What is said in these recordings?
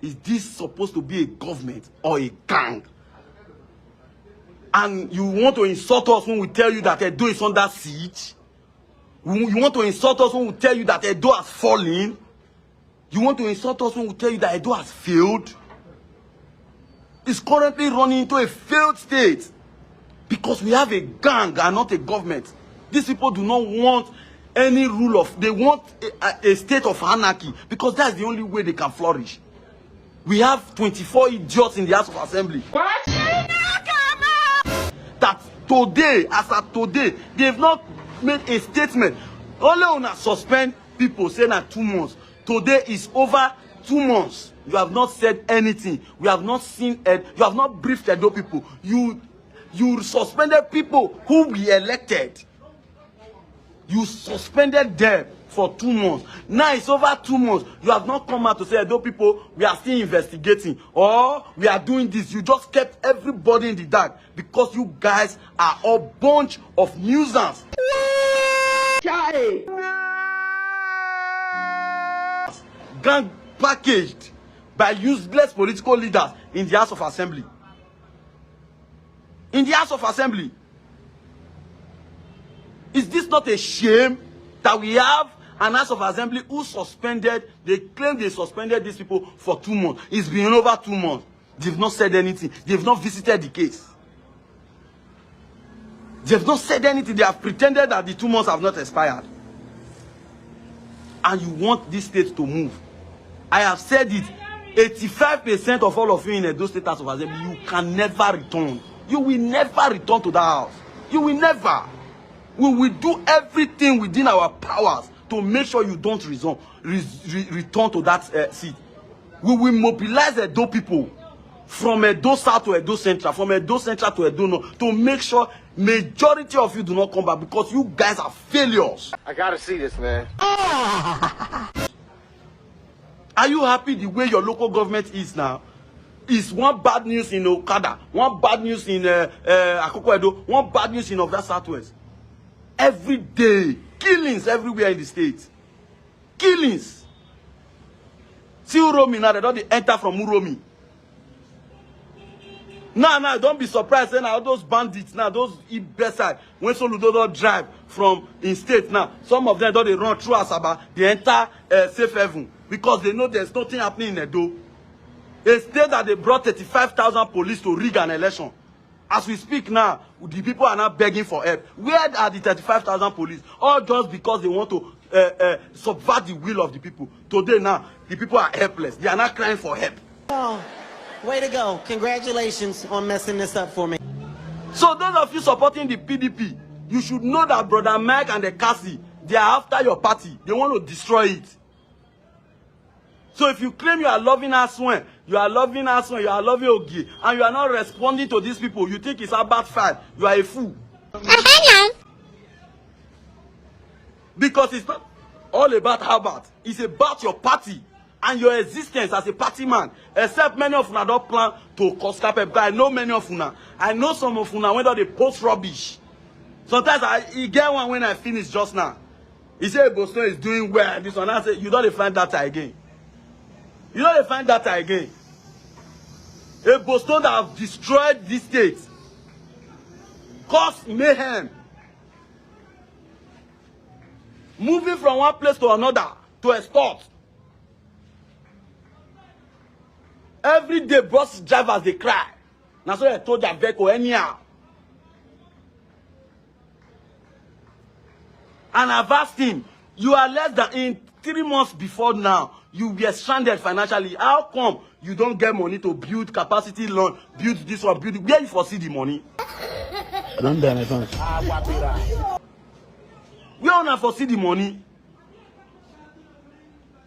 Is this supposed to be a government or a gang? And you want to insult us when we tell you that Edo is under siege? You want to insult us when we tell you that Edo has fallen? You want to insult us when we tell you that Edo has failed? It's currently running into a failed state because we have a gang and not a government. These people do not want any rule of, they want a state of anarchy because that's the only way they can flourish. We have 24 idiots in the House of Assembly. What? That today, as of today, they have not made a statement. Only on a suspend people saying that 2 months. Today is over 2 months. You have not said anything. We have not seen it. You have not briefed Edo people. You suspended people who we elected. You suspended them for 2 months. Now it's over 2 months. You have not come out to say, Edo people, we are still investigating. Or we are doing this. You just kept everybody in the dark because you guys are a bunch of nuisance. Gang packaged by useless political leaders in the House of Assembly. In the House of Assembly. Is this not a shame that we have an House of Assembly who suspended, they claim they suspended these people for 2 months. It's been over 2 months. They've not said anything. They've not visited the case. They've not said anything. They have pretended that the 2 months have not expired. And you want this state to move. I have said it. 85% of all of you in Edo State House of Assembly, you can never return. You will never return to that house. You will never. We will do everything within our powers to make sure you don't return to that seat. We will mobilize Edo people from Edo South to Edo Central, from Edo Central to Edo North, to make sure majority of you do not come back because you guys are failures. I gotta see this, man. Are you happy the way your local government is now? It's one bad news in Okada, one bad news in Akoko Edo, one bad news in Oga Southwest. Every day, killings everywhere in the state. Killings. See Uromi now, they don't enter from Uromi. Now, don't be surprised. Now, all those bandits, now, those Ibeside, when Soludo don't drive from in state now, some of them don't they run through Asaba, they enter safe haven because they know there's nothing happening in Edo. A state that they brought 35,000 police to rig an election. As we speak now, the people are now begging for help. Where are the 35,000 police? All just because they want to subvert the will of the people. Today now, the people are helpless. They are not crying for help. Oh, way to go. Congratulations on messing this up for me. So those of you supporting the PDP, you should know that Brother Mike and the Cassie, they are after your party. They want to destroy it. So if you claim you are loving Aswen, you are loving Ogie, and you are not responding to these people, you think it's about fight, you are a fool. Because it's not all about Harvard. It's about your party and your existence as a party man. Except many of you don't plan to cause capep. I know many of you. I know some of you when they post rubbish. Sometimes I get one when I finish just now. He said Boston is doing well. This one I say you don't find data again. You don't find data again. A Boston that have destroyed this state, caused mayhem, moving from one place to another to extort. Every day, bus drivers they cry. Now so I told their vehicle anyhow. And I've asked him, you are less than in 3 months before now. You were stranded financially. How come you don't get money to build capacity loan, build this one, build it? Where you foresee the money? Don't damn it. We don't foresee the money.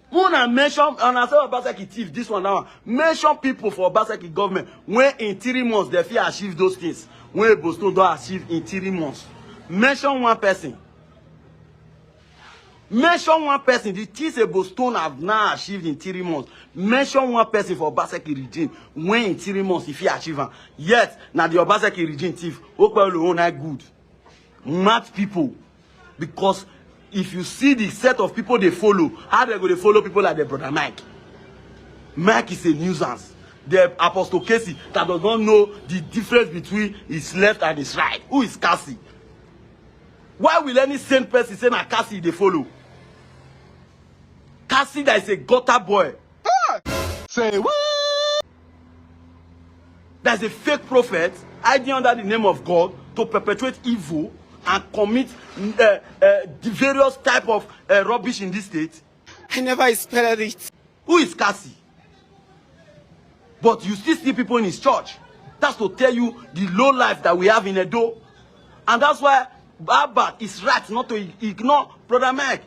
When I mention, and I say Obaseki thief, this one, that one. Mention people for Obaseki government when in 3 months they feel achieve those things. When Boston don't achieve in 3 months. Mention one person. Mention one person. The things a Boston have now achieved in 3 months. Mention one person for Obaseki regime when in 3 months if he achieve them. Yet, now the Obaseki regime thief, good. Mad people. Because if you see the set of people they follow, how they go to follow people like their brother Mike? Mike is a nuisance. The Apostle Casey that does not know the difference between his left and his right. Who is Cassie? Why will any sane person say na Cassie they follow? Cassie that is a gutter boy. Say what? There's a fake prophet hiding under the name of God to perpetuate evil and commit the various type of rubbish in this state. I never expected it. Who is Cassie? But you still see people in his church. That's to tell you the low life that we have in Edo. And that's why Baba is right not to ignore Brother Mike.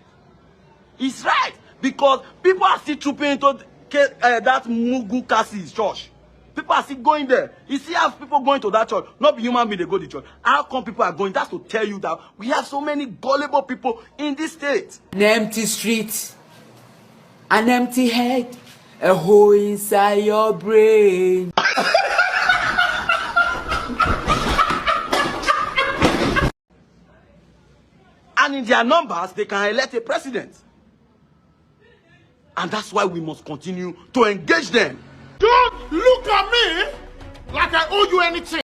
He's right. Because people are still trooping into that Mugu Cassie's church. People are still going there. You see how people going to that church. Not be human being they go to church. How come people are going? That's to tell you that we have so many gullible people in this state. An empty street, an empty head, a hole inside your brain. And in their numbers, they can elect a president. And that's why we must continue to engage them. Don't look at me like I owe you anything.